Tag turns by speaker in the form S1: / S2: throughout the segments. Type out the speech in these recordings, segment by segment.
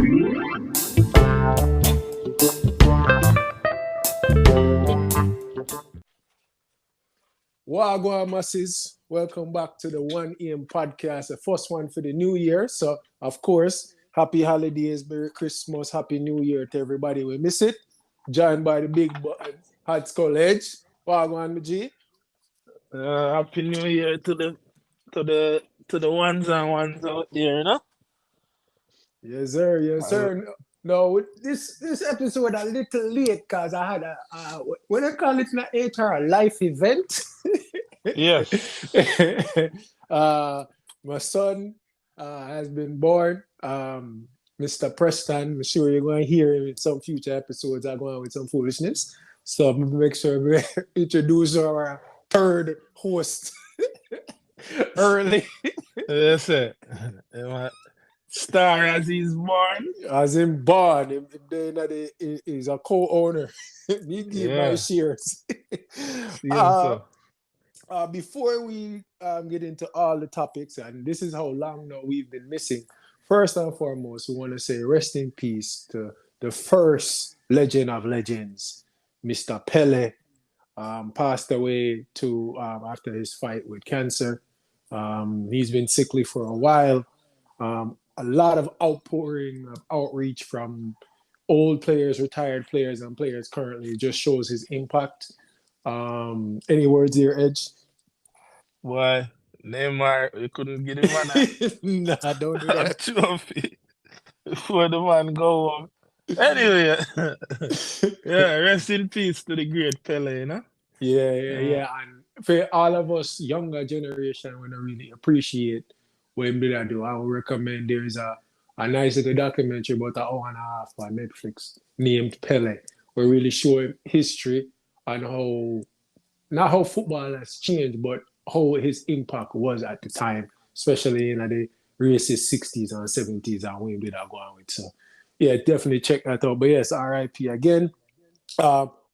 S1: Wagwan masses, welcome back to the 1 AM podcast, the first one for the new year. So, of course, happy holidays, Merry Christmas, Happy New Year to everybody. We miss it. Joined by the big hot skull edge. Wagwan, G.
S2: Happy New Year to the ones and ones out there, you know?
S1: Yes, sir. Yes,
S2: Uh,
S1: sir. No, this episode a little late because I had what I call it in HR, a life event.
S2: yes.
S1: My son has been born. Mr. Preston, I'm sure you're going to hear him in some future episodes. I'm going with some foolishness. So make sure we introduce our third host early.
S2: That's it. Star as he's born.
S1: As in born, he's a co-owner. He give my
S2: Yeah.
S1: shares.
S2: Yes, sir.
S1: Before we get into all the topics, and this is how long now we've been missing, first and foremost, we want to say rest in peace to the first legend of legends, Mr. Pele. Passed away after his fight with cancer. He's been sickly for a while. A lot of outpouring of outreach from old players, retired players, and players currently just shows his impact. Any words here, Edge?
S2: Why? Neymar, we couldn't get him on
S1: Nah, don't do
S2: a
S1: that.
S2: trophy before the man go home. Anyway, yeah, rest in peace to the great Pele, you know?
S1: Yeah. And for all of us younger generation, we don't really appreciate what him did I do. I would recommend there's a nice little documentary about an hour and a half on Netflix named Pele, where really show history and not how football has changed, but how his impact was at the time, especially in the racist 60s and 70s and when did I go on with. So yeah, definitely check that out. But yes, RIP again.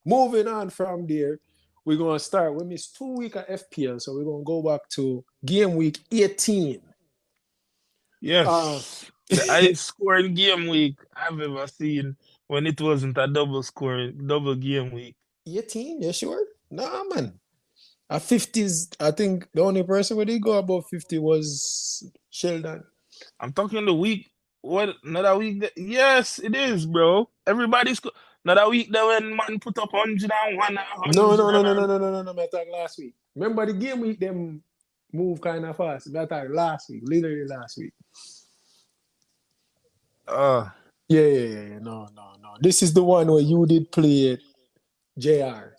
S1: Moving on from there, we're gonna start. We missed 2 weeks of FPL, so we're gonna go back to game week 18.
S2: Yes. The highest scoring game week I've ever seen when it wasn't a double game week.
S1: 18, you sure? Nah, man. At 50s, I think the only person who did go above 50 was Sheldon.
S2: I'm talking the week. What? Another week? Yes, it is, bro. Everybody's another week that when man put up 101.
S1: No. I thought last week. Remember the game week, them move kind of fast. I thought last week, literally last week. Yeah. No. This is the one where you did play JR.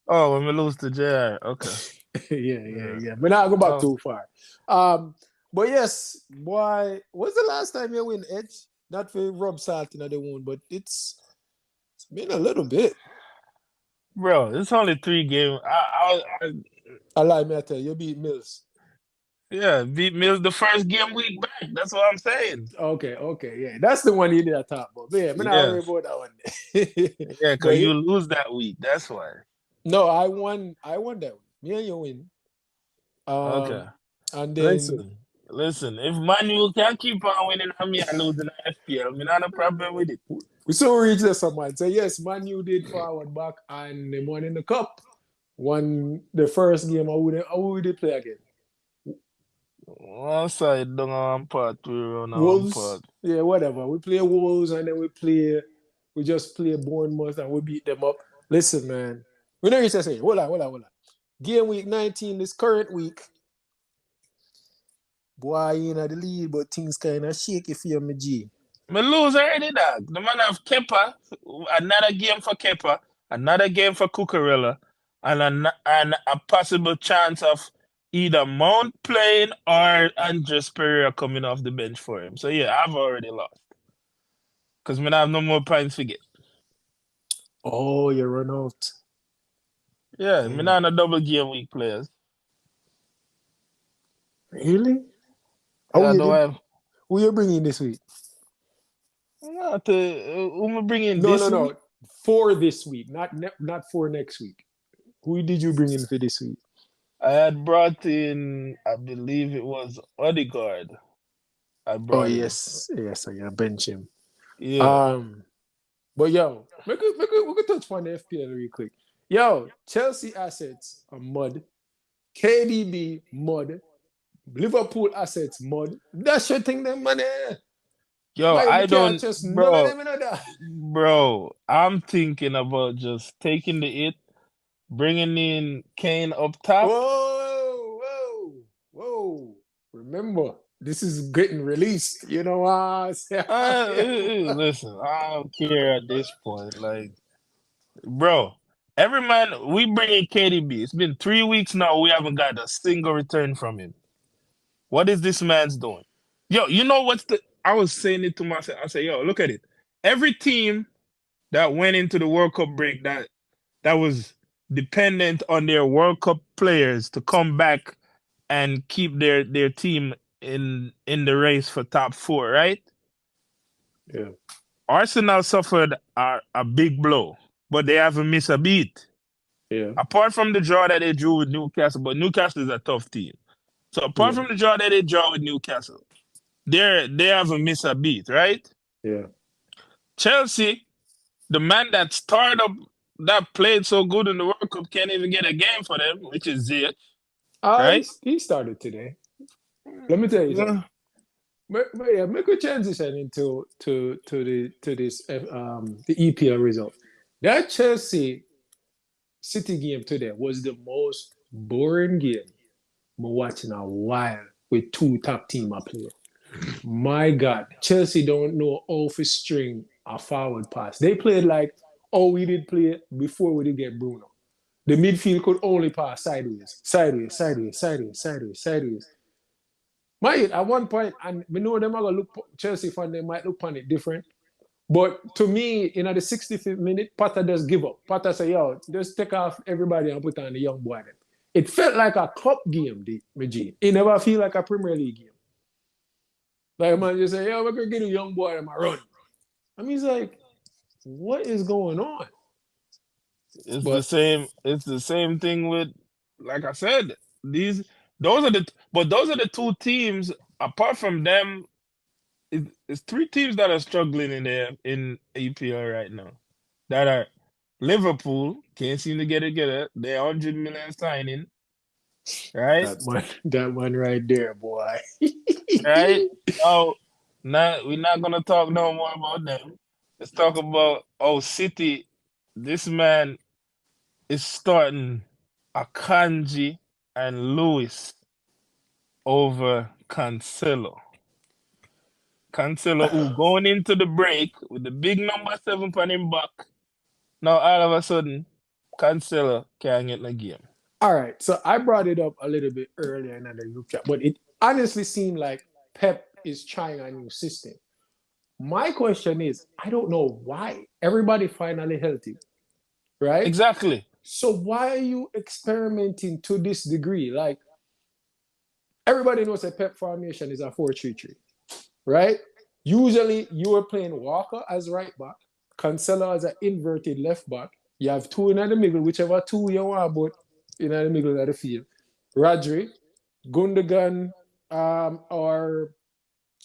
S2: Oh, when we lose to JR. Okay.
S1: yeah. But now I go back too far. But yes, boy, what's the last time you win, Edge? Not for rub salt in the wound, but it's been a little bit.
S2: Bro, it's only 3 games.
S1: I lie, me I tell you beat Mills.
S2: Yeah, beat Mills the first game week back. That's what I'm saying.
S1: Okay, yeah. That's the one you did a top about. Yeah, I'm not worried about that one.
S2: Yeah, because you lose that week. That's why.
S1: No, I won that week. Me and you win.
S2: Okay.
S1: And then
S2: Listen, if Manu can keep on winning and me and losing the FPL, I not a problem with it.
S1: We so reach there someone. So yes, Manu did forward back and they won in the cup. Won the first game. How would they play again?
S2: One side down on part, we run on
S1: Wolves?
S2: part.
S1: Yeah, whatever. We play Wolves and then we just play Bournemouth and we beat them up. Listen, man. We know you say, hold on. Game week 19, this current week. Boy, you know the lead, but things kind of shaky for you, my G.
S2: Me lose already, dog. The man have Kepa, another game for Kepa, another game for Cucurella, and a possible chance of either Mount playing or Andres Pereira coming off the bench for him. So yeah, I've already lost. Because I have no more points to get.
S1: Oh, you run out.
S2: Yeah, I'm not a double game week players.
S1: Really? Who you bringing this week?
S2: Who am I bringing this week?
S1: No. For this week, not for next week. Who did you bring in for this week?
S2: I had brought in, I believe it was Odegaard. I
S1: Oh
S2: brought in.
S1: yes, yes. So you bench him.
S2: Yeah.
S1: But yo, we could touch on the FPL real quick. Yo, Chelsea assets are mud. KDB mud. Liverpool assets mud. That should think them money.
S2: Yo,
S1: Why we
S2: I
S1: can't
S2: don't,
S1: trust none of
S2: bro,
S1: them in that?
S2: bro. I'm thinking about just taking the hit, bringing in Kane up top.
S1: Whoa, whoa, whoa. Remember, this is getting released. You know what I'm saying?
S2: Listen, I don't care at this point. Like, bro, every man we bring in KDB. It's been 3 weeks now. We haven't got a single return from him. What is this man's doing? Yo, you know what's the? I was saying it to myself. I say, yo, look at it. Every team that went into the World Cup break that was dependent on their World Cup players to come back and keep their team in the race for top four, right?
S1: Yeah,
S2: Arsenal suffered a big blow, but they haven't missed a beat.
S1: yeah,
S2: Apart from the draw that they drew with Newcastle, but Newcastle is a tough team. So apart
S1: yeah,
S2: from the draw that they draw with Newcastle, they haven't missed a beat, right?
S1: yeah.
S2: Chelsea, the man that started up that played so good in the World Cup can't even get a game for them, which is Ziyech, right?
S1: He started today. Let me tell you something.
S2: Yeah.
S1: But yeah, make a transition into to this the EPL result. That Chelsea City game today was the most boring game I'm watching a while with two top team I play. My God, Chelsea don't know how to string a forward pass. They played like oh we did play before we did get Bruno. The midfield could only pass sideways, sideways, sideways, sideways, sideways, sideways. Might at one point, and we know them are gonna look Chelsea fan, they might look on it different. But to me, in the 65th minute, Potter just give up. Potter say, yo, just take off everybody and put on the young boy. Then. It felt like a cup game, G. It never feel like a Premier League game. Like man just say, yo, we're gonna get a young boy and run. I mean, it's like, what is going on?
S2: It's the
S1: But
S2: same. It's the same thing with, like I said, those are the two teams. Apart from them, it's three teams that are struggling in EPL right now. That are Liverpool can't seem to get it together. They're 100 million signing, right?
S1: that one right there, boy.
S2: Right. Oh, now we're not gonna talk no more about them. Let's talk about City. This man is starting Akanji and Lewis over Cancelo. Cancelo, who going into the break with the big number 7 on him back. Now all of a sudden, Cancelo can't get the game.
S1: All right, so I brought it up a little bit earlier in the group chat, but it honestly seemed like Pep is trying a new system. My question is, I don't know why everybody finally healthy, right?
S2: Exactly.
S1: So why are you experimenting to this degree? Like everybody knows a Pep formation is a 4-3-3, right? Usually you are playing Walker as right back, Cancelo as an inverted left back. You have two in the middle, whichever two you want, but in the middle of the field. Rodri, Gundogan, or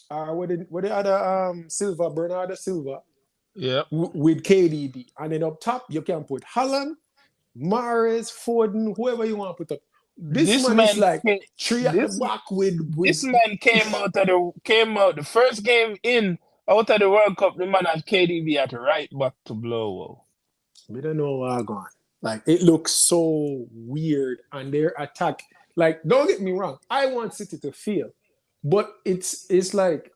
S1: what the other Silva, Bernardo Silva,
S2: Yeah.
S1: with KDB. And then up top, you can put Haaland, Mahrez, Foden, whoever you want to put up. This man is like three at the back with
S2: this man came out the first game out of the World Cup. The man had KDB at right back to blow.
S1: We don't know where I'm going. Like it looks so weird, and their attack. Like, don't get me wrong, I want City to feel, but it's like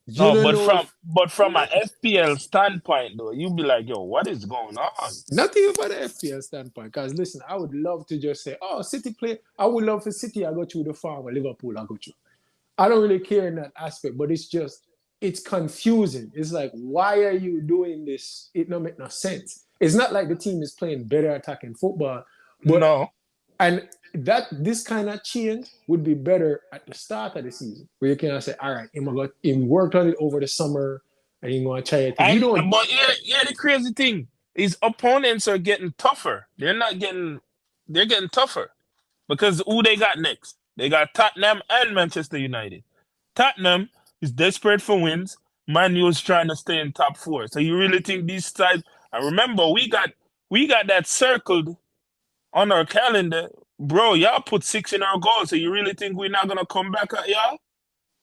S1: you
S2: No,
S1: don't know.
S2: but from an FPL standpoint though, you'd be like, yo, what is going on?
S1: Not even from the FPL standpoint, because listen, I would love to just say, oh, City play. I would love for City. I go through the farm, or Liverpool. I go through. I don't really care in that aspect, but it's confusing. It's like, why are you doing this? It don't make no sense. It's not like the team is playing better attacking football, but
S2: No.
S1: and this kind of change would be better at the start of the season, where you can say, all right, him worked on it over the summer, and he's gonna try it.
S2: But the crazy thing is opponents are getting tougher. They're getting tougher. Because who they got next? They got Tottenham and Manchester United. Tottenham is desperate for wins. Man U is trying to stay in top 4. So you really think these sides? And remember, we got that circled on our calendar, bro. Y'all put 6 in our goal. So you really think we're not gonna come back at y'all?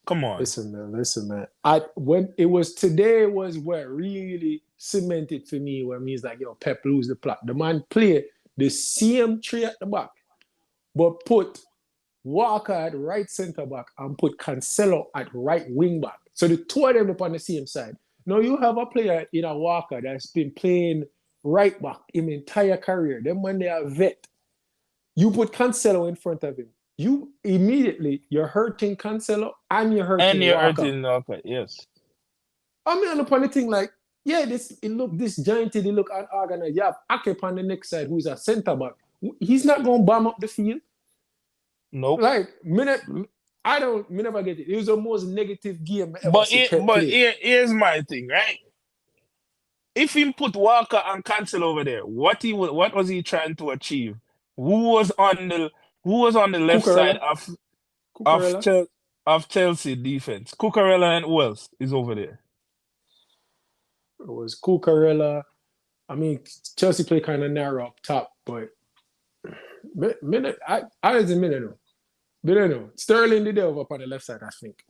S2: Come on.
S1: Listen, man. When it was today was what really cemented for me when he's like, yo, Pep lose the plot. The man played the same three at the back, but put Walker at right centre back and put Cancelo at right wing back. So the two of them up on the same side. Now you have a player in a Walker that's been playing right back in the entire career. Then when they are vet, you put Cancelo in front of him. You're hurting Cancelo and you're hurting
S2: And you're
S1: Walker.
S2: hurting Walker, yes.
S1: I mean, upon the thing like, yeah, it look disjointed, it look unorganized. You have Ake on the next side, who's a centre back. He's not going to bomb up the field.
S2: Nope.
S1: Like, me never get it. It was the most negative game ever
S2: But
S1: play.
S2: Here's my thing, right? If he put Walker and Cancel over there, what was he trying to achieve? Who was on the left side of Chelsea defense? Cucurella and who else is over there?
S1: It was Cucurella. I mean, Chelsea play kind of narrow up top, but I don't know. Sterling did over up on the left side, I think.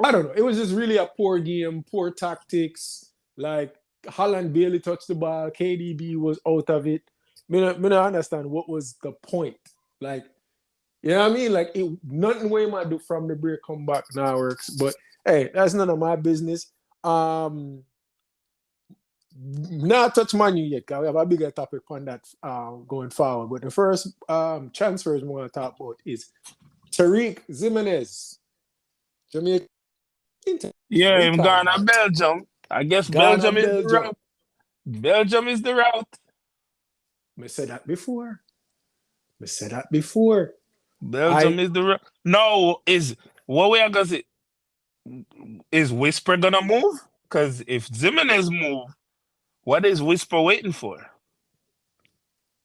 S1: I don't know. It was just really a poor game, poor tactics. Like, Haaland barely touched the ball. KDB was out of it. I don't understand what was the point. Like, you know what I mean? Like, nothing we might do from the break come back now works. But, hey, that's none of my business. Not touch Man U yet, because we have a bigger topic on that going forward. But the first transfers we want to talk about is Tarick Jimenez. Jamaica.
S2: Yeah, him gone to Belgium. I guess Belgium is the route. Belgium is the route.
S1: I said that before.
S2: Belgium is the route. No, what we are gonna say? Is Whisper gonna move? Because if Jimenez move, what is Whisper waiting for?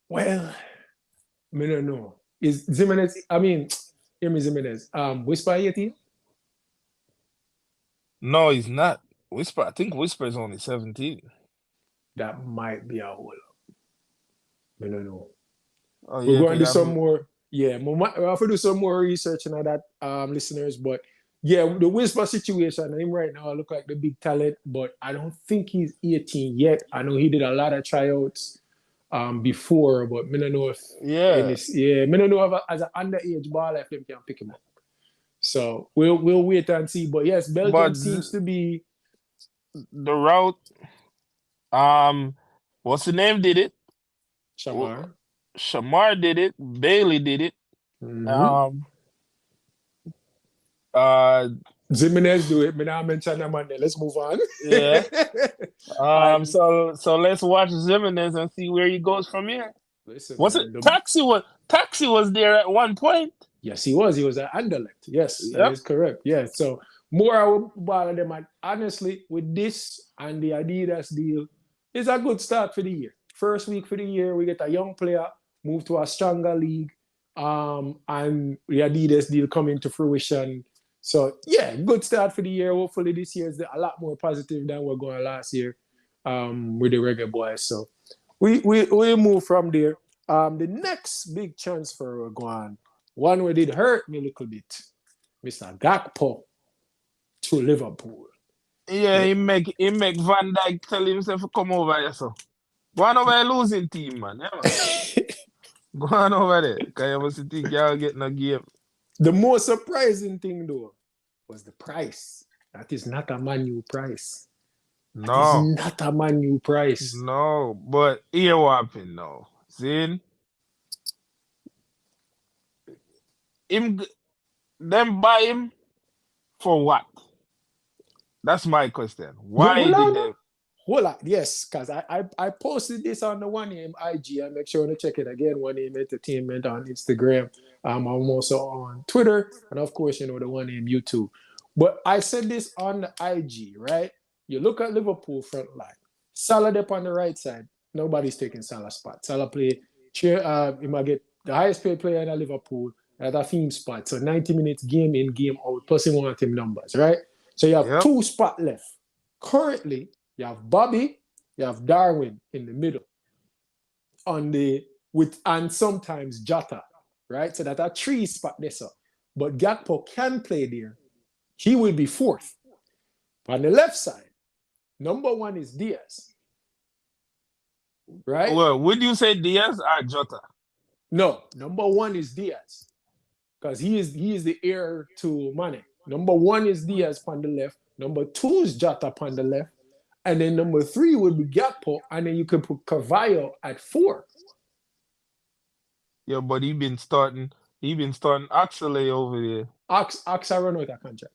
S1: Well, I don't know. Is Jimenez? I mean, Jimenez. Whisper 18?
S2: No, he's not. Whisper. I think Whisper is only 17.
S1: That might be a whole lot. I don't know.
S2: Oh,
S1: We're going to do some more. Yeah, we have to do some more research on that, listeners. But yeah, the Whisper situation, him right now look like the big talent, but I don't think he's 18 yet. I know he did a lot of tryouts before, but I don't know if I don't know if as an underage baller if them can pick him up. So we'll wait and see. But yes, Belgium seems to be
S2: the route. What's the name did it? Shamar did it. Bailey did it.
S1: Mm-hmm. Jimenez do it. Me not mention them on there. Let's move on.
S2: Yeah. So let's watch Jimenez and see where he goes from here. Listen, Taxi was there at one point?
S1: Yes, he was. He was at Anderlecht. Yes, that is correct. Yeah. So more about them. And honestly, with this and the Adidas deal, it's a good start for the year. First week for the year, we get a young player, move to a stronger league, and the Adidas deal coming to fruition. So yeah, good start for the year. Hopefully this year is a lot more positive than we're going last year with the Reggae Boys. So we move from there. The next big transfer we're going, one where did hurt me a little bit, Mr. Gakpo to Liverpool.
S2: Yeah, he make Van Dijk tell himself to come over here. So go on over a losing team, man. Yeah, man. Go on over there. Because you must think y'all getting a game.
S1: The most surprising thing, though, was the price. That is not a Man U price.
S2: No.
S1: That is not a Man U price.
S2: No, but here what happened now. See? Them buy him for what? That's my question. Why did they?
S1: Hold on. Yes, because I posted this on the One Aim IG. I make sure to check it again. One Aim Entertainment on Instagram. I'm also on Twitter. And of course, the One Aim YouTube. But I said this on the IG, right? You look at Liverpool front line. Salah up on the right side. Nobody's taking Salah's spot. Salah play, he might get the highest paid player in Liverpool at a theme spot. So 90 minutes game in, game out, plus he want him numbers, right? So you have
S2: Yep.
S1: 2 spots left. Currently, you have Bobby, you have Darwin in the middle. And sometimes Jota, right? So that a 3 spot there. So. But Gakpo can play there. He will be 4th. On the left side, number 1 is Diaz. Right?
S2: Well, would you say Diaz or Jota?
S1: No, number 1 is Diaz. Because he is the heir to Mane. Number 1 is Diaz on the left. Number 2 is Jota on the left. And then number 3 would be Gakpo. And then you can put Carvalho at 4.
S2: Yeah, but he been starting Oxlade over there.
S1: Ox run out of contract.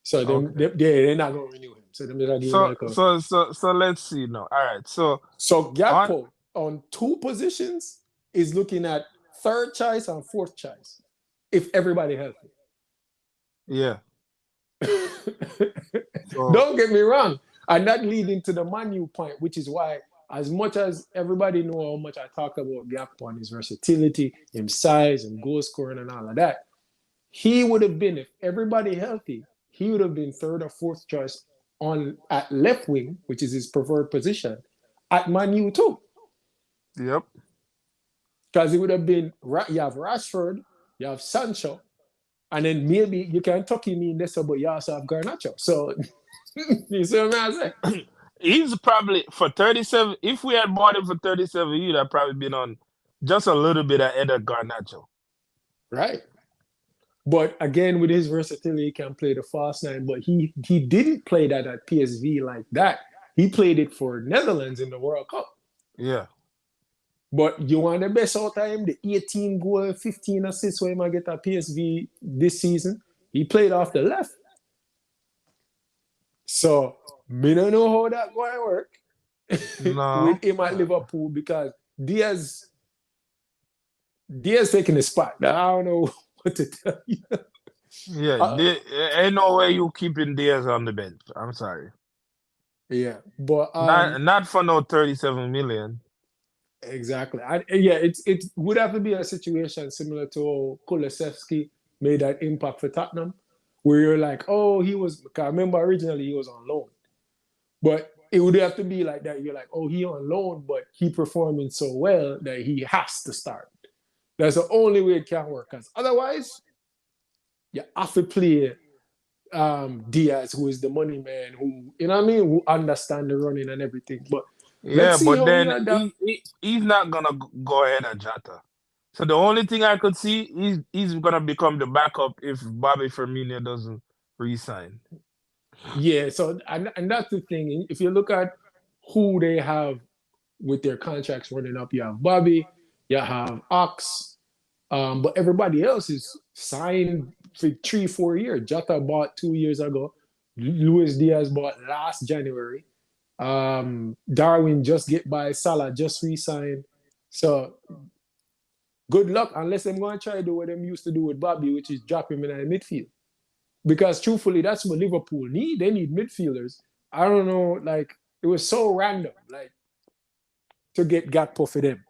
S1: So they're not going to renew him. So they're not giving him
S2: so let's see now. All right. So
S1: Gakpo on 2 positions is looking at 3rd choice and 4th choice. If everybody healthy.
S2: Yeah.
S1: Don't get me wrong. And that leading to the Man U point, which is why, as much as everybody know how much I talk about Gakpo and his versatility, his size and goal scoring and all of that, he would have been, if everybody healthy, he would have been 3rd or 4th choice at left wing, which is his preferred position, at Man U too.
S2: Yep.
S1: Because it would have been, you have Rashford, you have Sancho, and then maybe you can tuck him in this, but you also have Garnacho. So, you see what I'm saying?
S2: He's probably, for 37, if we had bought him for 37, he'd have probably been on just a little bit ahead of Garnacho.
S1: Right. But again, with his versatility, he can play the fast 9, but he didn't play that at PSV like that. He played it for Netherlands in the World Cup.
S2: Yeah.
S1: But you want the best out of him, the 18 goal, 15 assists where he might get at PSV this season. He played off the left. So, me don't know how that going to work with him at Liverpool, because Diaz taking the spot. I don't know what to tell you.
S2: Yeah, ain't no way you keeping Diaz on the bench. I'm sorry.
S1: Yeah, but
S2: not for no 37 million.
S1: Exactly. It would have to be a situation similar to Kulusevski made that impact for Tottenham, where you're like, oh, I remember originally he was on loan. But it would have to be like that. You're like, oh, he on loan, but he performing so well that he has to start. That's the only way it can work. Because otherwise, you have to play Diaz, who is the money man, who, you know what I mean, who understand the running and everything. But
S2: yeah, but then he's not gonna go ahead of Jota. So the only thing I could see, he's gonna become the backup if Bobby Firmino doesn't re-sign.
S1: Yeah, so and that's the thing. If you look at who they have with their contracts running up, you have Bobby, you have Ox, but everybody else is signed for 3-4 years. Jota bought 2 years ago. Luis Diaz bought last January. Darwin just get by. Salah just re-signed. So good luck, unless they're going to try to do what they used to do with Bobby, which is drop him in the midfield. Because truthfully, that's what Liverpool need. They need midfielders. I don't know, like, it was so random, like, to get Gakpo for them.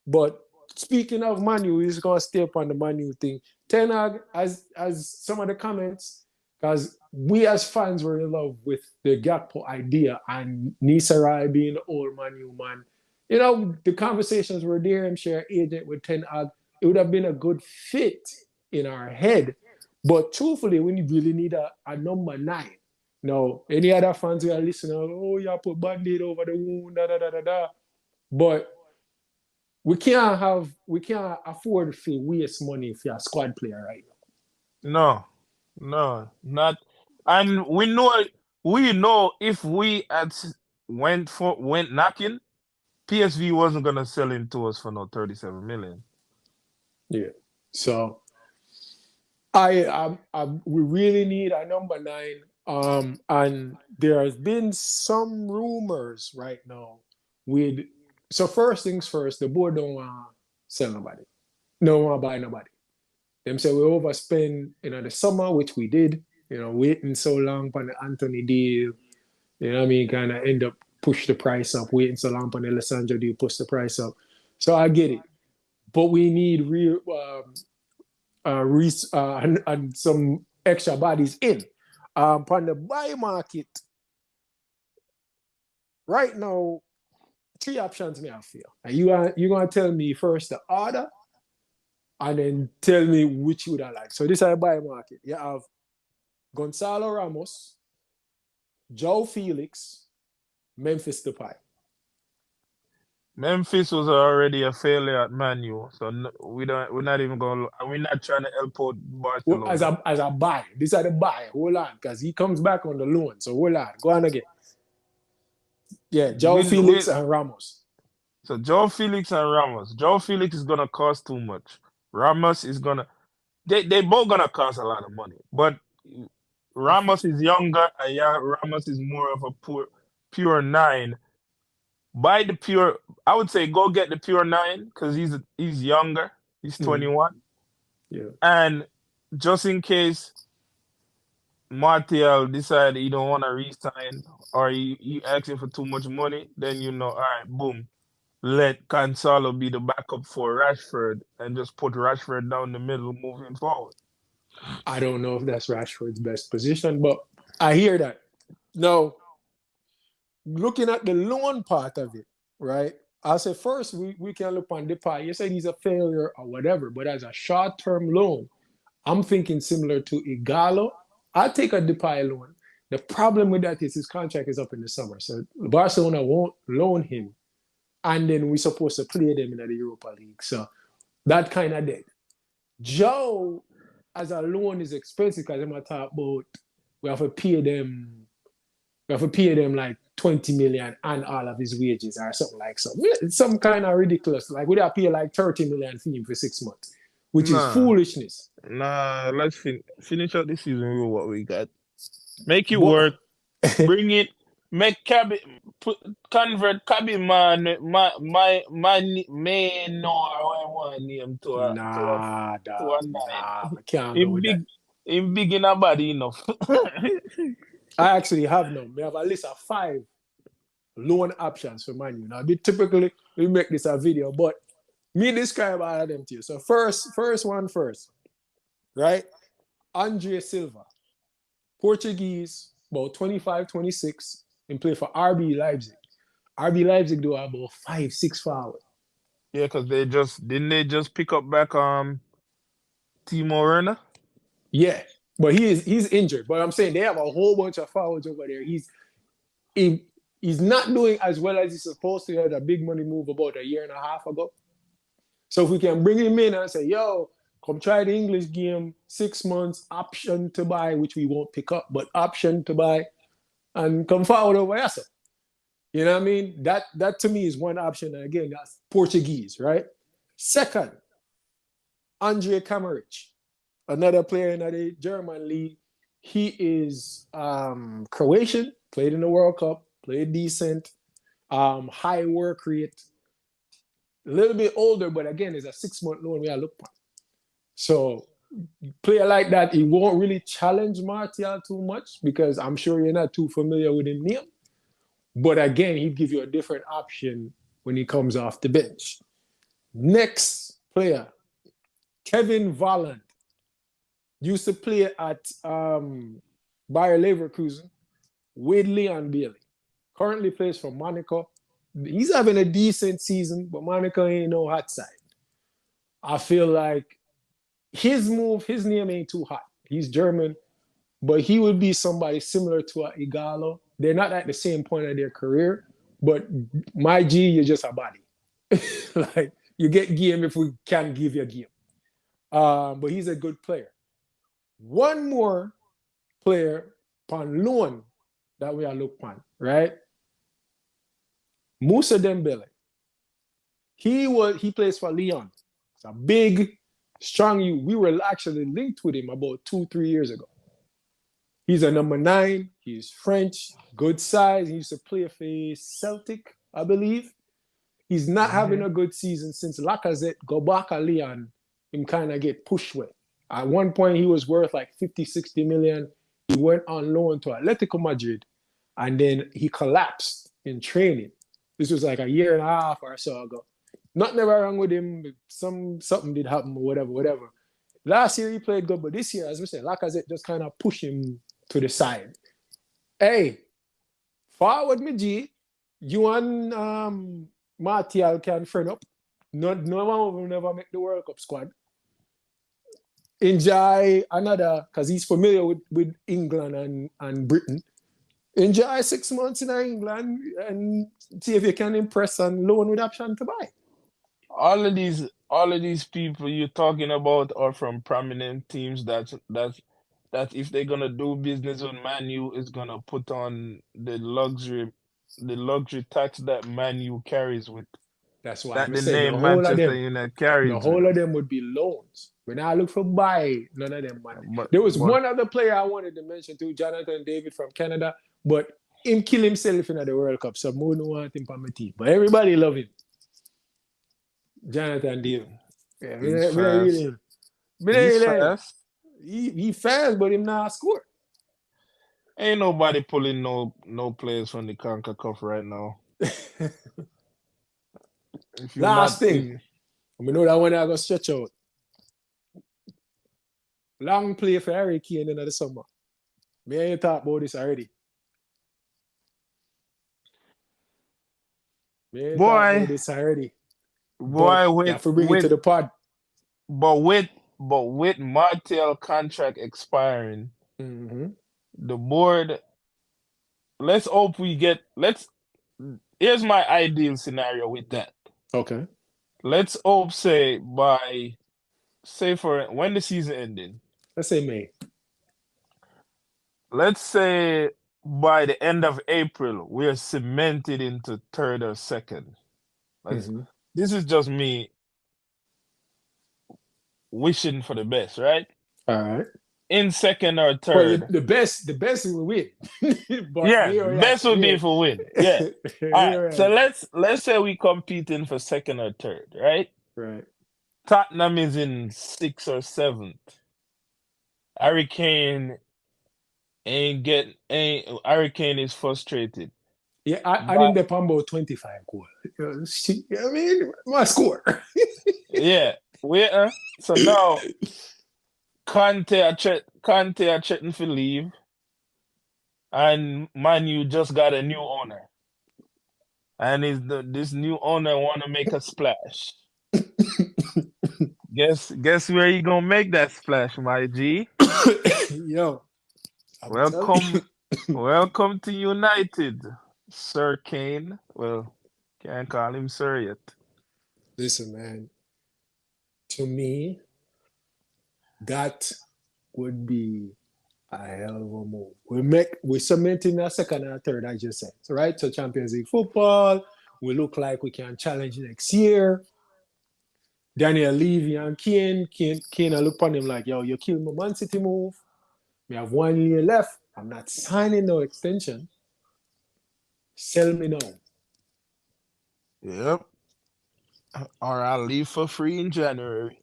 S1: But speaking of Manu, we're just going to stay up on the Manu thing. Ten Hag, as some of the comments, because we as fans were in love with the Gakpo idea and Nisarai being the old Manu man. You know, the conversations were there, I'm sure, agent with Ten Hag. It would have been a good fit in our head. But truthfully, when you really need a number 9, now, any other fans who are listening, oh, you put Band-Aid over the wound, da. But we can't afford to waste money if you're a squad player right
S2: now. No, not. And we know if we had went knocking, PSV wasn't gonna sell him to us for no 37 million.
S1: Yeah. So we really need a number 9. And there has been some rumors right now so first things first, the board don't want to sell nobody. Don't want to buy nobody. Them say we overspend, the summer, which we did, waiting so long for the Anthony deal. You know what I mean? Kind of end up push the price up, waiting so long for the Alessandro deal, push the price up. So I get it. But we need real and some extra bodies in. On the buy market, right now, three options me I feel. And you're gonna tell me first the order and then tell me which would I like. So this is a buy market. You have Gonzalo Ramos, Joe Felix, Memphis Depay.
S2: Memphis was already a failure at Man U, so we're not even going. We're not trying to help out
S1: Well,
S2: Barcelona.
S1: as a buy, this is the buy. Hold on, because he comes back on the loan. So hold on, go on again. Yeah, Joe Felix and Ramos.
S2: So Joe Felix and Ramos. Joe Felix is gonna cost too much. Ramos is gonna. They both gonna cost a lot of money, but Ramos is younger, and yeah, Ramos is more of a pure nine. Buy the pure. I would say go get the pure nine because he's younger. He's 21.
S1: Yeah.
S2: And just in case Martial decide he don't want to re-sign or he asking for too much money, then all right, boom. Let Cancelo be the backup for Rashford and just put Rashford down the middle moving forward.
S1: I don't know if that's Rashford's best position, but I hear that. Now, looking at the loan part of it, right? I'll say first we can look on Depay. You said he's a failure or whatever, but as a short-term loan, I'm thinking similar to Igalo. I'll take a Depay loan. The problem with that is his contract is up in the summer, so Barcelona won't loan him, and then we're supposed to play them in the Europa League. So that kind of dead. Joe, as a loan, is expensive because I'm going to talk about we have to pay them like 20 million and all of his wages or something like so. It's some kind of ridiculous. Like we have to pay like 30 million for him for 6 months, which is foolishness.
S2: Nah, let's finish out this season with what we got. Make it work. Bring it. Make convert Cabby man my main or I want name to a
S1: nah,
S2: to a nine.
S1: I can't go with that.
S2: Him big in a body enough.
S1: I actually have none. We have a list of 5 loan options for Man U. Now, typically we make this a video, but me describe all of them to you. So first one first, right? Andre Silva, Portuguese, about 25, 26, and play for RB Leipzig. RB Leipzig do about 5-6 forward.
S2: Yeah, because they just pick up back Timo Werner?
S1: Yeah, but he's injured. But I'm saying they have a whole bunch of forwards over there. He's not doing as well as he's supposed to. He had a big money move about a year and a half ago. So if we can bring him in and say, yo, come try the English game, 6 months, option to buy, which we won't pick up, but option to buy, and come forward over here. You know what I mean? That to me is one option. And again, that's Portuguese, right? Second, Andre Kamaric, another player in the German league. He is Croatian, played in the World Cup, played decent, high work rate, a little bit older, but again, it's a 6-month loan we are looking at. So player like that, he won't really challenge Martial too much because I'm sure you're not too familiar with him name. But again, he'd give you a different option when he comes off the bench. Next player, Kevin Volland. Used to play at Bayer Leverkusen with Leon Bailey. Currently plays for Monaco. He's having a decent season, but Monaco ain't no hot side. I feel like his name ain't too hot. He's German, but he would be somebody similar to a Igalo. They're not at the same point of their career, but my G, you're just a body. Like, you get game if we can give you a game. But he's a good player. One more player on loan that we are looking at, right? Moussa Dembele. He plays for Lyon. It's a big, strong you. We were actually linked with him about 2-3 years ago. He's a number 9. He's French, good size. He used to play for Celtic, I believe. He's not having a good season since Lacazette go back at Lyon. Him kind of get pushed with. At one point, he was worth like 50-60 million. He went on loan to Atletico Madrid, and then he collapsed in training. This was like a year and a half or so ago. Nothing ever wrong with him. Something did happen or whatever. Last year he played good, but this year, as we said, Lacazette just kind of push him to the side. Hey, forward me, G. You and Martial can friend up. No one will never make the World Cup squad. Enjoy another, because he's familiar with England and Britain. Enjoy 6 months in England and see if you can impress and loan with option to buy.
S2: All of these people you're talking about are from prominent teams that if they're gonna do business with Man U is gonna put on the luxury tax that Man U carries with.
S1: That's why
S2: That
S1: I'm
S2: the
S1: saying
S2: name Manchester United carries
S1: the whole
S2: with.
S1: of them would be loans. When I look for buy, none of them money.
S2: But
S1: There was one other player I wanted to mention too, Jonathan David from Canada, but him kill himself in the World Cup, so I wouldn't want him on my team. But everybody love him. Jonathan David. Yeah,
S2: he's fast. He's fast.
S1: He fast, but him not score.
S2: Ain't nobody pulling no players from the CONCACAF right now.
S1: Last thing, we know that one I go stretch out. Long play for Harry Kane in the summer. Me and you talk about this already.
S2: Boy,
S1: you have to bring it to the pod.
S2: But with Martial contract expiring, the board. Let's hope we get. Here's my ideal scenario with that.
S1: Okay.
S2: Let's hope, for when the season ending.
S1: Let's say May.
S2: Let's say by the end of April, we're cemented into third or second. This is just me wishing for the best, right?
S1: All right.
S2: In second or third.
S1: Well, the best will win.
S2: But best would be for win. Yeah. All right. So let's say we competing for second or third, right?
S1: Right.
S2: Tottenham is in 6th or 7th. Harry Kane Harry Kane is frustrated.
S1: Yeah, I didn't depend about 25 goals. I mean, my score.
S2: Yeah. So now Conte are threatening to leave, and Man U just got a new owner, and this new owner want to make a splash. Guess where you gonna make that splash, my G?
S1: Yo,
S2: welcome to United, Sir Kane. Well, can't call him Sir yet.
S1: Listen, man. To me, that would be a hell of a move. We're cementing a second and a third, I just said. So, right? So Champions League football, we look like we can challenge next year. Daniel Levy and Kane, I look upon him like, yo, you killed my Man City move. We have 1 year left. I'm not signing no extension. Sell me now.
S2: Yep. Or I'll leave for free in January.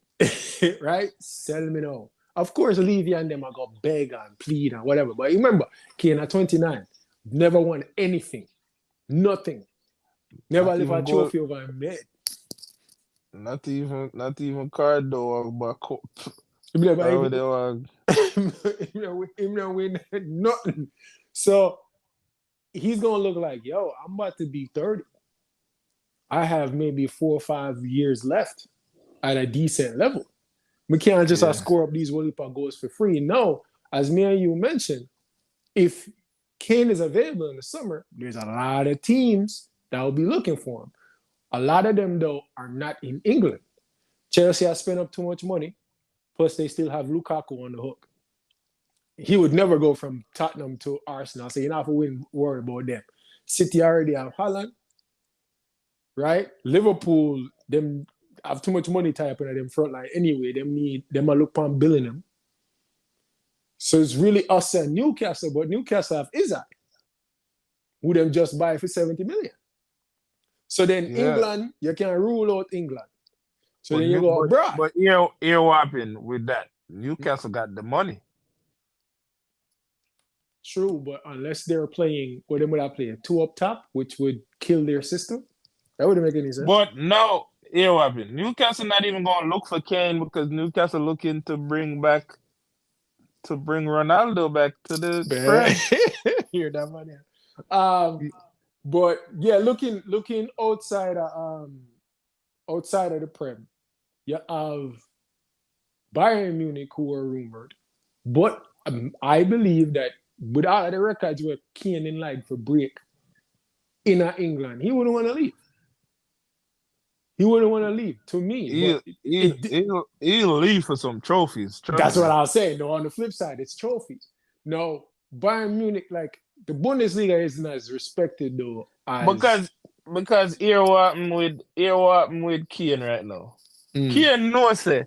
S1: Right? Sell me now. Of course, Levy and them are going to beg and plead and whatever. But remember, Kane at 29, never won anything. Nothing. Never lift a trophy over him head.
S2: Not even card though, but
S1: him not win nothing. So he's going to look like, yo, I'm about to be 30. I have maybe 4 or 5 years left at a decent level. We can't just score up these whole-heap goals for free. No, as me and you mentioned, if Kane is available in the summer, there's a lot of teams that will be looking for him. A lot of them, though, are not in England. Chelsea has spent up too much money, plus they still have Lukaku on the hook. He would never go from Tottenham to Arsenal, so you don't have to worry about them. City already have Haaland, right? Liverpool, them have too much money tied up in them front line anyway. Them look upon billing them. So it's really us and Newcastle, but Newcastle have Isaac, who them just buy for 70 million. So then England, you can rule out England. So then you go abroad.
S2: But here what happened with that? Newcastle got the money.
S1: True, but unless they're playing, what they would have played 2 up top, which would kill their system, that wouldn't make any sense.
S2: But no, Here what happened. Newcastle not even gonna look for Kane because Newcastle looking to bring Ronaldo back to the Prem.
S1: Hear that money. But yeah, looking outside of the Prem, you have Bayern Munich who are rumored, but I believe that with all of the records where Kane in line for break in England, he wouldn't want to leave. He wouldn't want to leave to me, but
S2: He'll leave for some trophies.
S1: that's what I was saying. Though on the flip side, it's trophies. No, Bayern Munich, like the Bundesliga, isn't as respected though as
S2: Because here what happened with Kane right now. Kane knows say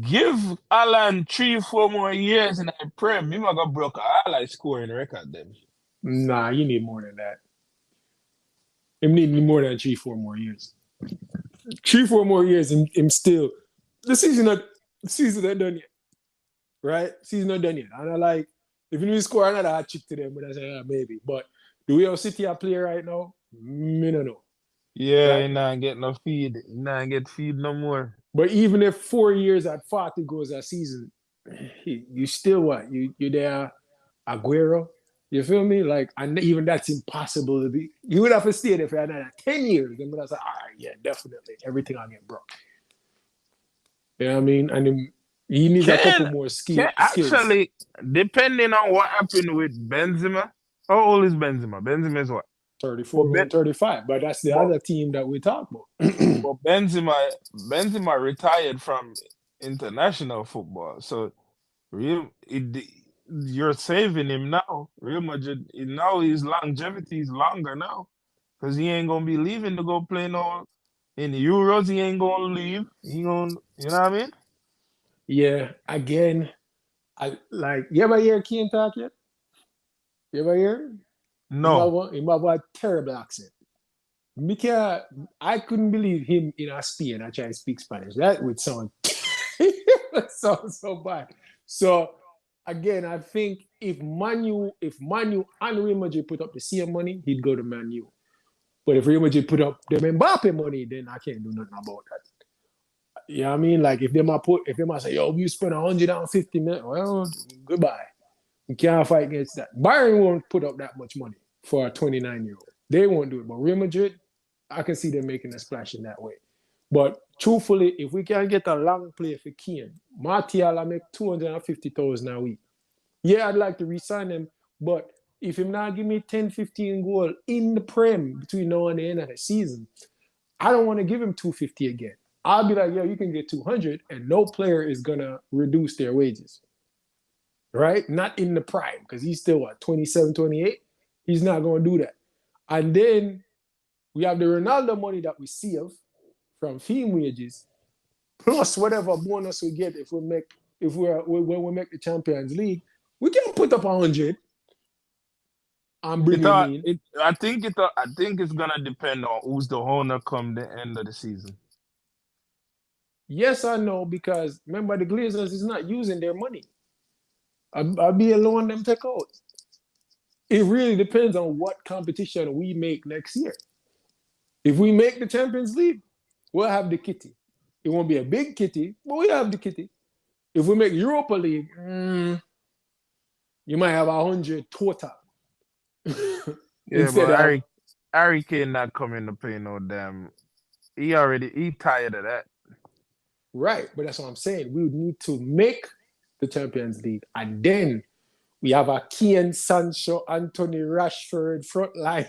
S2: give Alan 3-4 more years in the Prem, he might go broke all scoring record then.
S1: Nah, you need more than that. Him need more than 3-4 more years. 3-4 more years, him still. The season not done yet, right? Season not done yet. And I like if you score another hat trick to them, but I say maybe. But the way our City are play right now, me no know.
S2: Yeah, right? He not get no feed. He not get feed no more.
S1: But even if 4 years at 40 goes a season, you still what? You there, Aguero. You feel me? Like, and even that's impossible to be. You would have to stay there for another 10 years. And but I was like, all right, yeah, definitely. Everything I get broke. You know what I mean? And then he needs a couple more skills.
S2: Actually, depending on what happened with Benzema, how old is Benzema? Benzema is what?
S1: 34 and 35. But that's the other team that we talk about.
S2: But Benzema retired from international football. So you're saving him now. Real Madrid, now his longevity is longer now. Because he ain't going to be leaving to go play no in the Euros. He ain't going to leave. He going to, you know what I mean?
S1: Yeah, again, you ever hear Kane talk yet? You ever hear?
S2: No.
S1: He have a terrible accent. I couldn't believe him in Spain. I try to speak Spanish. That would sound so bad. So again, I think if Manu and Real Madrid put up the same money, he'd go to Man U. But if Real Madrid put up the Mbappe money, then I can't do nothing about that. You know what I mean? Like if they might say, yo, you spend 150 million, well, goodbye. You can't fight against that. Bayern won't put up that much money for a 29-year-old. They won't do it. But Real Madrid, I can see them making a splash in that way. But truthfully, if we can get a long play for Kane, Martial, I make 250,000 a week. Yeah, I'd like to re-sign him, but if him not give me 10, 15 goals in the Prem between now and the end of the season, I don't want to give him 250 again. I'll be like, yo, you can get 200, and no player is going to reduce their wages. Right? Not in the prime, because he's still, 27, 28? He's not going to do that. And then we have the Ronaldo money that we save from team wages, plus whatever bonus we get when we make the Champions League. We can put up 100 and bring him in.
S2: I think it's gonna depend on who's the owner come the end of the season.
S1: Yes or no, because remember the Glazers is not using their money. I'll be alone them take out. It really depends on what competition we make next year. If we make the Champions League, we'll have the kitty. It won't be a big kitty, but we have the kitty. If we make Europa League, you might have 100 total.
S2: Yeah, but Harry Kane not coming to pay no damn. He tired of that.
S1: Right, but that's what I'm saying. We would need to make the Champions League, and then we have a Kane, Sancho, Anthony, Rashford front line.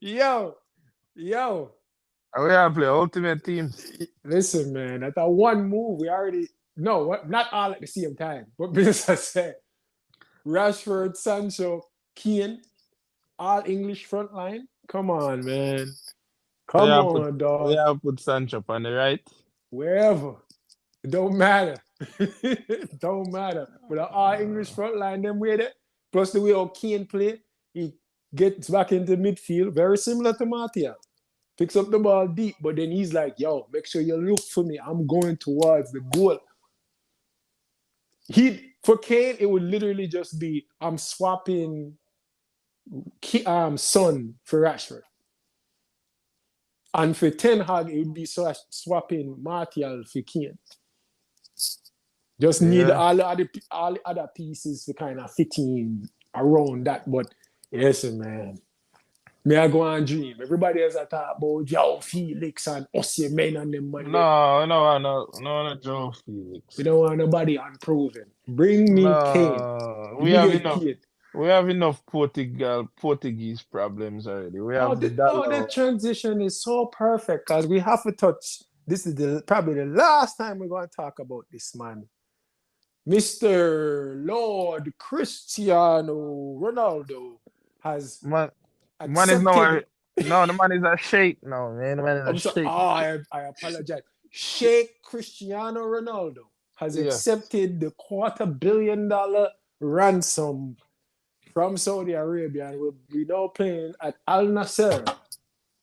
S1: Yo.
S2: We have to play ultimate teams.
S1: Listen, man, that's a one move. Not all at the same time. But as I said, Rashford, Sancho, Kane, all English front line. Come on, man. Come on, dog.
S2: We have to put Sancho on the right.
S1: Wherever. It don't matter. It don't matter. But all English front line, them way there. Plus the way how Kane play, he gets back into midfield, very similar to Martial. Picks up the ball deep, but then he's like, yo, make sure you look for me. I'm going towards the goal. For Kane, it would literally just be, I'm swapping Son for Rashford. And for Ten Hag, it would be swapping Martial for Kane. Just need all the other pieces to kind of fit in around that. But listen, man, me I go and dream. Everybody else I talk about João Felix and Osimhen and them money.
S2: No, Joe Felix.
S1: We don't want nobody unproven. Bring me Kane.
S2: We have enough. Kane. We have enough Portuguese problems already. We have
S1: the transition is so perfect because we have to touch. This is probably the last time we're going to talk about this man. Mr. Lord Cristiano Ronaldo has accepted.
S2: Man is no, the man is a sheikh. No, man, the man is a sheikh.
S1: I apologize. Sheikh Cristiano Ronaldo has accepted the $250 million ransom from Saudi Arabia and will be now playing at Al Nassr.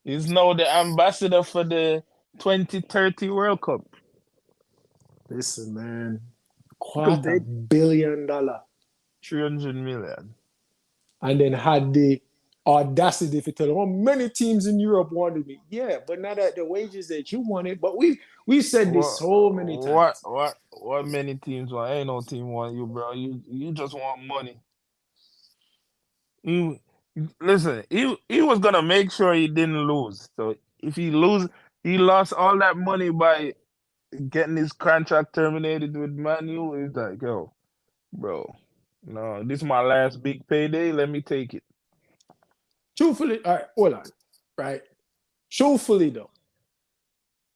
S2: He's now the ambassador for the 2030 World Cup.
S1: Listen, man. $250 million.
S2: 300 million.
S1: And then had the audacity to tell how many teams in Europe wanted me. Yeah, but not at the wages that you wanted. But we said this so many times.
S2: What many teams want? Ain't no team want you, bro. You just want money. Listen, he was gonna make sure he didn't lose. So if he lost all that money by getting his contract terminated with Man U. He's like, yo, bro, no, this is my last big payday. Let me take it.
S1: Truthfully, all right, hold on, right? Truthfully, though,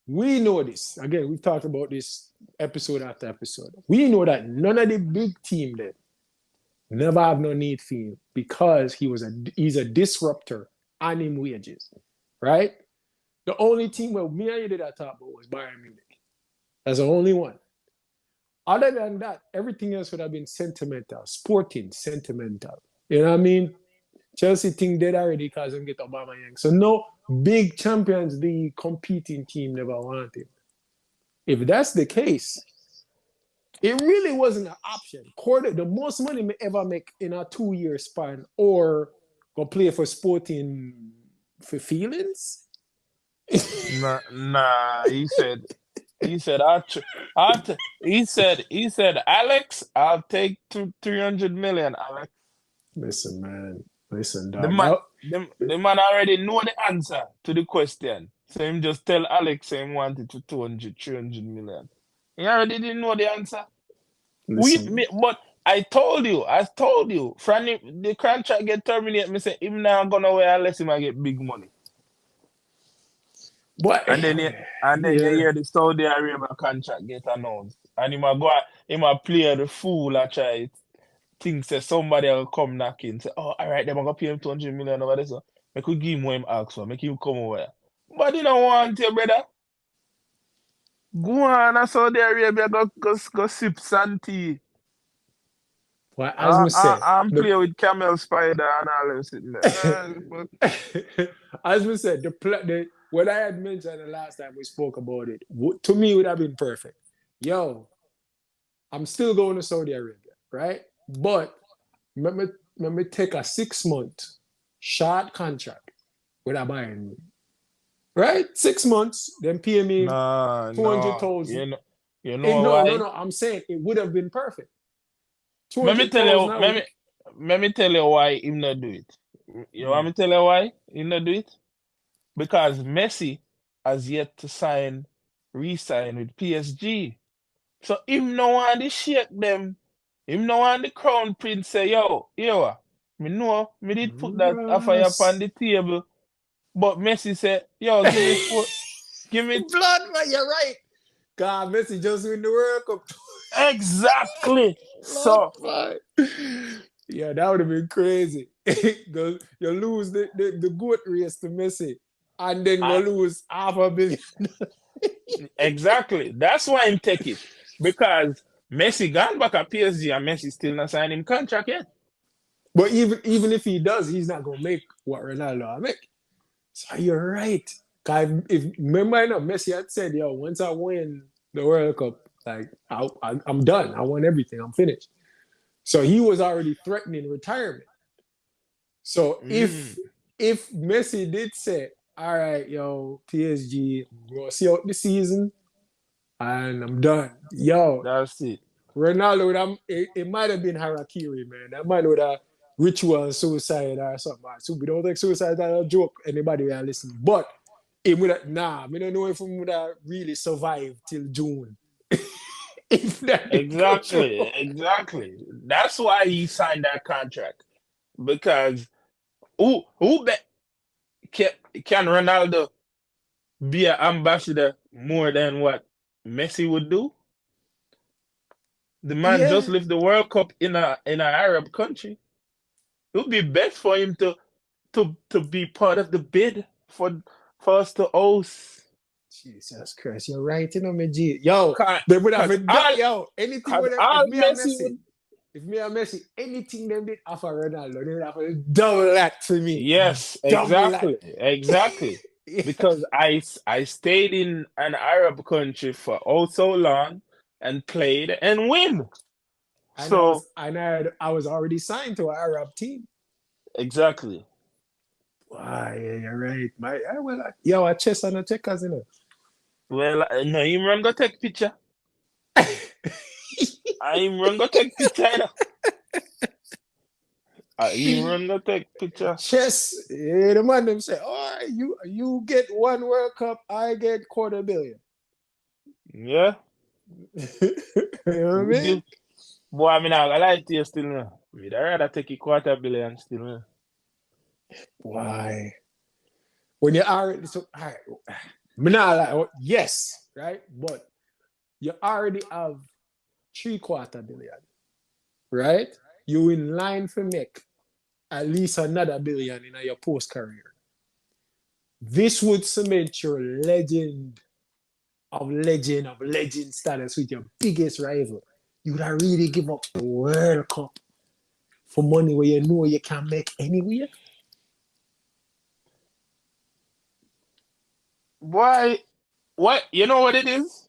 S1: we know this. Again, we've talked about this episode after episode. We know that none of the big team there never have no need for him because he's a disruptor on him wages, right? The only team where me and you did that talk about was Bayern Munich. That's the only one. Other than that, everything else would have been sentimental, sporting, sentimental. You know what I mean? Chelsea think dead already because they get Aubameyang. So no big Champions League competing team never wanted. If that's the case, it really wasn't an option. The most money me ever make in a 2-year span or go play for Sporting for feelings?
S2: Nah, he said, Alex, I'll take 300 million, Alex.
S1: Listen, man. Listen,
S2: dog. The man already know the answer to the question. So him just tell Alex him wanted to 300 million. He already didn't know the answer. But I told you, from the contract get terminated, me say him now gonna wear unless him get big money.
S1: But
S2: and then you hear the Saudi Arabia contract get announced. And him a play the fool I try think say somebody will come knocking, say, oh, all right, they're gonna pay him 200 million over this. So I could give him what him ask for, make him come over. But he don't want you, brother. Go on to Saudi Arabia, go sip Santi.
S1: Well, as we said,
S2: I'm playing with Camel Spider and all them sitting there.
S1: As we said, what I had mentioned the last time we spoke about it, to me, it would have been perfect. Yo, I'm still going to Saudi Arabia, right? But let me take a 6-month short contract with a Bayern. Right? 6 months, then pay me 200,000.
S2: You know why?
S1: No. I'm saying it would have been perfect.
S2: Let me tell you why him not do it. You want me to tell you why him not do it? Because Messi has yet to re-sign with PSG. So him no want to shake them. Him no want the crown prince say, yo, me know, me did put that offer up on the table. But Messi said, yo, give me
S1: blood, man, you're right. God, Messi just win the World Cup.
S2: Exactly. So,
S1: yeah, that would have been crazy. You lose the goat race to Messi, and then you lose $500 million.
S2: Exactly. That's why I'm taking it. Because Messi gone back at PSG and Messi still not signing him contract yet.
S1: But even if he does, he's not gonna make what Ronaldo make. So you're right. Remember, Messi had said, yo, once I win the World Cup, like I'm done. I won everything. I'm finished. So he was already threatening retirement. So if Messi did say, all right, yo, PSG, we'll see out the season, and I'm done. Yo,
S2: That's it.
S1: Ronaldo, it might have been harakiri, man. That might have a ritual suicide or something. So we don't think suicide is a joke. Anybody will listen, but it would have, we don't know if he would have really survived till June. If that did go through.
S2: Exactly. That's why he signed that contract. Because who bet can Ronaldo be an ambassador more than what Messi would do? The man just
S1: Yeah.
S2: left the World Cup in an Arab country. It would be best for him to be part of the bid for us to host.
S1: Jesus Christ, you're right, you know, me G. Yo,
S2: Cause,
S1: they would have
S2: cause
S1: done,
S2: all,
S1: yo, anything
S2: cause
S1: with them,
S2: all Messi would.
S1: if me and Messi, anything them did offer Ronaldo, they would have to double that for me.
S2: Yes,
S1: Double that.
S2: exactly.
S1: Yeah.
S2: Because I stayed in an Arab country for so long and played and win.
S1: And
S2: So
S1: I was already signed to an Arab team.
S2: exactly.
S1: Wow, yeah, you're right. Yo, I chess on the checkers, you know.
S2: Well, no, him run go take picture. Him run go take picture. You know. Him run go take picture.
S1: Chess, yeah, the man them say, oh, you get one World Cup, I get $250
S2: Yeah.
S1: million. You know what I mean?
S2: Boy, I mean, I like to you still. No. I'd rather take a $250 million still. No.
S1: Why? When you already so all right, like, yes, right? But you already have $750 million, right? You in line for make at least another billion in your post career. This would cement your legend of legend status with your biggest rival. You would have really give up the World Cup for money where you know you can make anywhere.
S2: Why? What? You know what it is?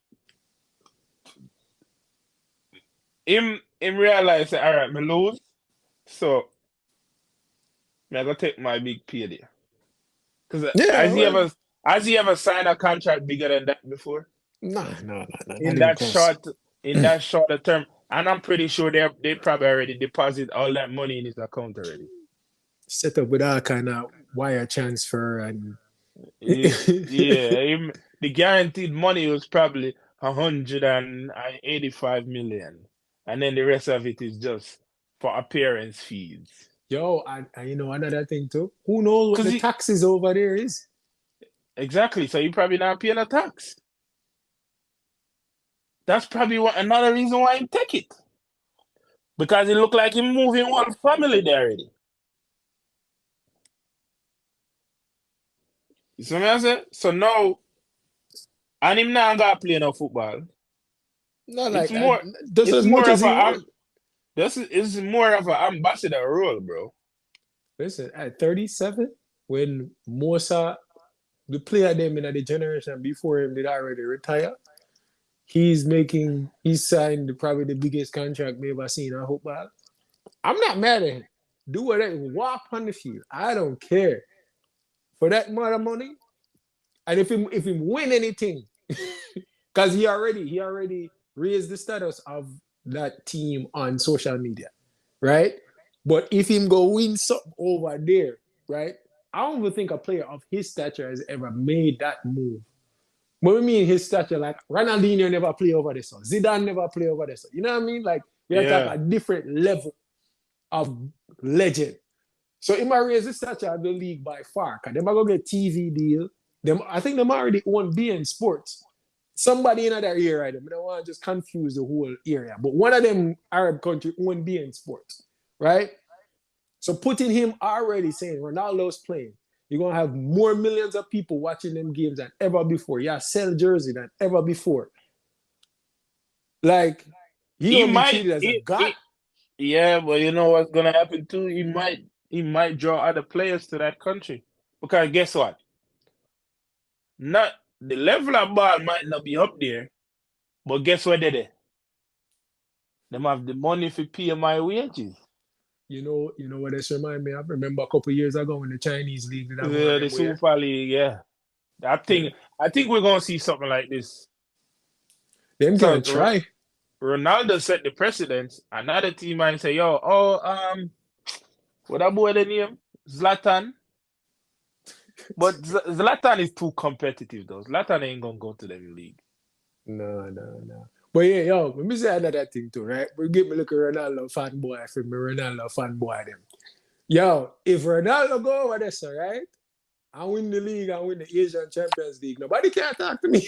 S2: Him realize that, all right, me lose. So, I gotta take my big payday. Because
S1: Yeah, well,
S2: has he ever signed a contract bigger than that before?
S1: no, not
S2: In
S1: even
S2: that
S1: close.
S2: shorter term. And I'm pretty sure they probably already deposit all that money in his account already.
S1: Set up with all kind of wire transfer and
S2: Yeah, the guaranteed money was probably 185 million, and then the rest of it is just for appearance fees.
S1: yo, and you know another thing too. Who knows what
S2: Cause
S1: the taxes over there is?
S2: exactly, so you probably not paying a tax. That's probably another reason why he take it, because it looked like he moving one family there already. You see what I'm saying? So now, and him now got play no football.
S1: Not
S2: It's
S1: like
S2: more,
S1: just
S2: it's
S1: as much
S2: more
S1: as
S2: of
S1: he
S2: a
S1: would.
S2: this is more of an ambassador role, bro.
S1: Listen, at 37, when Mosa, the player them in the generation before him did already retire, he's signed probably the biggest contract we ever seen in football. I'm not mad at him. Do whatever, walk on the field. I don't care. For that amount of money, and if he win anything, because he already raised the status of that team on social media, right? But if him go win something over there, right? I don't even think a player of his stature has ever made that move. But we mean his stature, like Ronaldinho never play over this one. Zidane never play over this one. You know what I mean? Like we are talking
S2: Yeah.
S1: a different level of legend. So he might raise the stature of the league by far. Cause they might go get TV deal. I think they might already own BN Sports. Somebody in that area, right? I don't want to just confuse the whole area. But one of them Arab country own BN Sports, right? So putting him already saying Ronaldo's playing, you're gonna have more millions of people watching them games than ever before. Yeah, sell jersey than ever before. Like he
S2: He
S1: gonna be
S2: might,
S1: treated as a god.
S2: yeah, but you know what's gonna happen too? He might draw other players to that country, because guess what? Not the level of ball might not be up there, but guess what they do? Them have the money for pay my wages.
S1: you know what this remind me of? Remember a couple years ago when the Chinese league did that one
S2: Yeah,
S1: of
S2: the
S1: them where
S2: Super League, yeah. I think we're gonna see something like this.
S1: them
S2: So
S1: can try.
S2: Ronaldo set the precedence. Another team might say, "Yo, what that boy the name? Zlatan." But Zlatan is too competitive, though. Zlatan ain't gonna go to the league.
S1: No. But yeah, yo, let me say another thing too, right? We give me look at Ronaldo fanboy for me, Ronaldo fanboy them. Yo, if Ronaldo go over there, so right, and win the league and win the Asian Champions League, nobody can talk to me.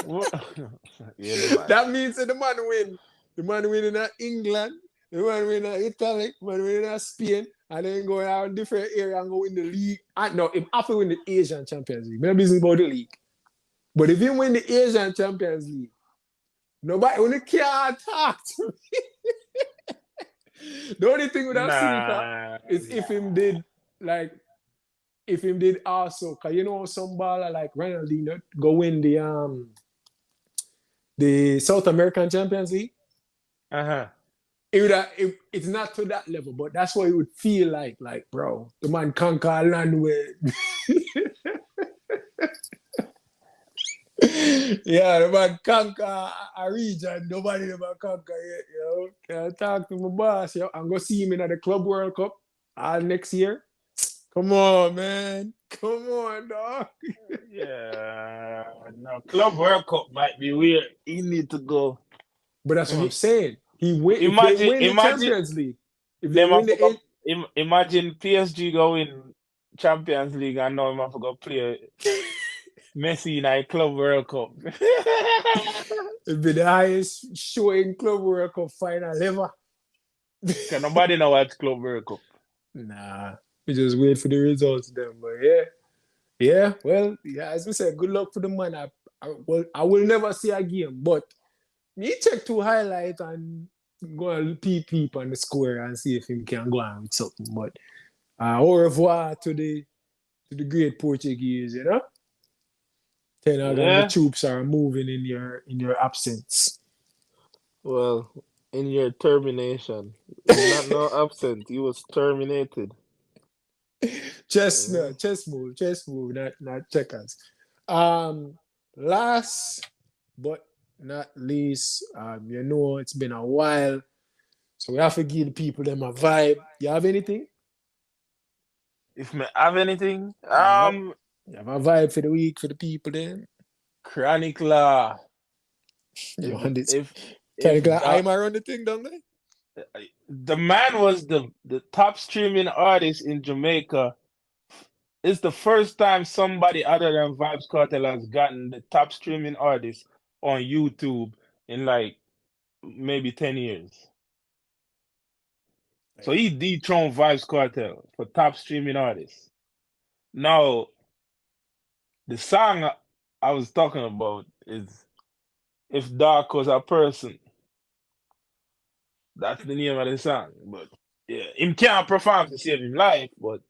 S2: Yeah, the man.
S1: That means that the man win. The man win in England, the man win in Italy, the man win in Spain, and then go out different area and go win the league. No, if after win the Asian Champions League, maybe it's about the league. But if you win the Asian Champions League, nobody only can talk to me. The only thing with that Silka is if him did also, cause you know some baller like Ronaldinho go win the South American Champions League. It's not to that level, but that's what it would feel like, bro, the man conquer land with. Yeah, the man conquer a region nobody ever conquer yet, yo. Can I talk to my boss, yo? I'm gonna see him in the Club World Cup next year. Come on, man. Come on, dog.
S2: Yeah, no, Club World Cup might be weird. He need to go.
S1: But that's what I'm saying. If they win the Champions League, if they win
S2: imagine PSG going Champions League and now I'm going to play Messi in a Club World Cup.
S1: It'd be the highest showing Club World Cup final ever.
S2: Can nobody know watch Club World Cup?
S1: Nah, we just wait for the results then. But yeah. Well, yeah, as we said, good luck for the man. I will never see a game, but me check to highlight and go and peep on the square and see if he can go on with something. But au revoir to the great Portuguese, you know. The troops are moving in your absence.
S2: Well, in your termination, not absent. You was terminated.
S1: Chess move, not checkers. Last but not least, you know it's been a while, so we have to give the people them a vibe. You have anything?
S2: If me have anything,
S1: you have a vibe for the week for the people then.
S2: Chronicler.
S1: Chronicler, I'm around the thing, don't they?
S2: The man was the top streaming artist in Jamaica. It's the first time somebody other than Vybz Kartel has gotten the top streaming artist on YouTube in like maybe 10 years. So he dethroned Vybz Kartel for top streaming artist. Now, the song I was talking about is If Dark Was a Person. That's the name of the song. But yeah, him can't perform to save him life, but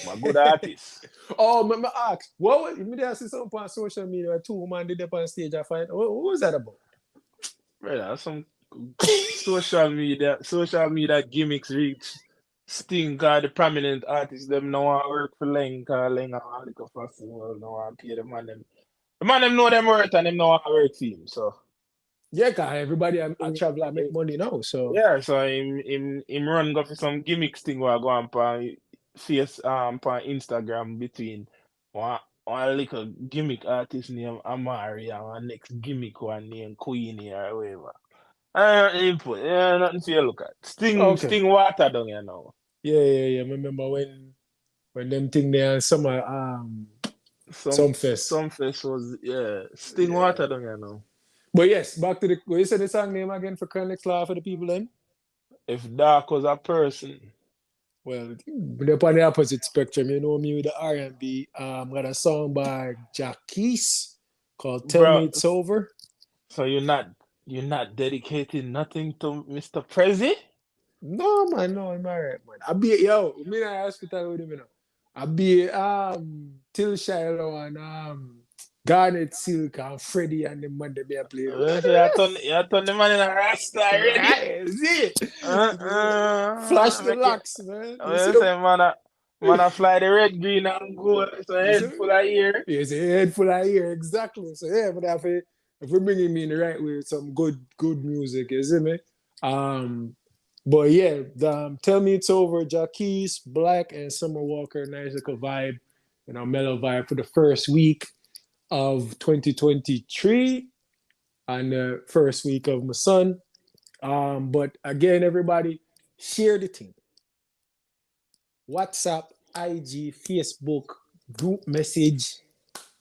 S2: my good artist.
S1: Oh, my ask. What was I see something on social media? 2 women did up on stage a fight. What was that about?
S2: Brother, some social media gimmicks reach Sting, cause the prominent artists them no want work for Leng, cause Leng a liquor festival, no want pay the man them. The man them know them worth and them no want work for him, so.
S1: Yeah, cause everybody I travel and make money now, so.
S2: Yeah, so him run go for some gimmicks thing where I go on face on Instagram between one little gimmick artist named Amari and one next gimmick one named Queenie or whatever. Nothing to look at. Sting water down here now.
S1: Yeah. I remember when them thing there summer Sumfest.
S2: Sumfest was Sting water down here now.
S1: But yes, back to what you said the song name again for Chronic's Law for the people then?
S2: If Dark Was a Person.
S1: Well, they're on the opposite spectrum, you know me with the R&B. Got a song by Jacquees called Tell Me It's Over.
S2: So you're not dedicating nothing to Mr. Prezi?
S1: No, man, no, I'm alright, man. I be me in the hospital with him, you know. I be Till Shiloh and Garnet Silk and Freddie and the man they be playing.
S2: You turn the man in a rasta already.
S1: See? flash the
S2: Make it.
S1: locks, man. You see
S2: I
S1: them?
S2: say, man, I fly the red, green, and gold. It's a
S1: You
S2: head
S1: see?
S2: full of ear.
S1: It's a head full of ear, exactly. So yeah, but if we're bringing me in the right way with some good music, you see me? But yeah, Tell Me It's Over, Jackie's, Black, and Summer Walker, nice little vibe, mellow vibe for the first week of 2023 and the first week of my son. But again, everybody, share the thing. WhatsApp, IG, Facebook, group message,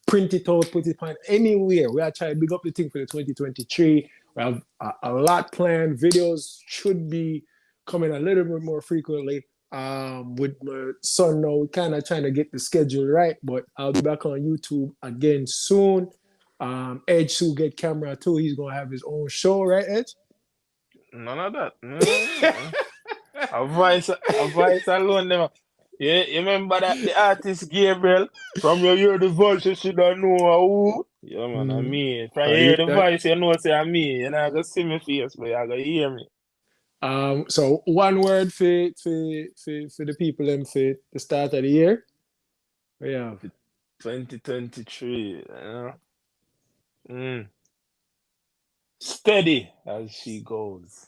S1: print it out, put it on anywhere. We are trying to big up the thing for the 2023. We have a lot planned. Videos should be coming a little bit more frequently. With my son now, we kind of trying to get the schedule right, but I'll be back on YouTube again soon. Edge soon get camera too. He's gonna have his own show, right, Edge?
S2: None of that. A voice alone, them. Yeah, you remember that the artist Gabriel? From your hear the voice, you should know who. Yeah, man, I mean, from you hear the voice, you know say I mean. You're not gonna see me face, but you're gonna hear me.
S1: So one word for the people in for the start of the year. Yeah.
S2: 2023. Steady as she goes.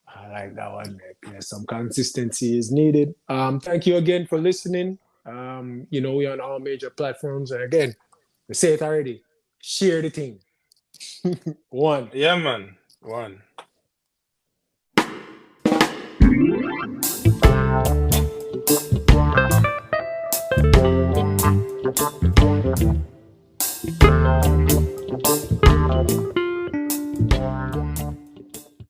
S1: I like that one. Yeah, some consistency is needed. Thank you again for listening. We're on all major platforms. And again, I say it already. Share the thing. One.
S2: Yeah, man. One.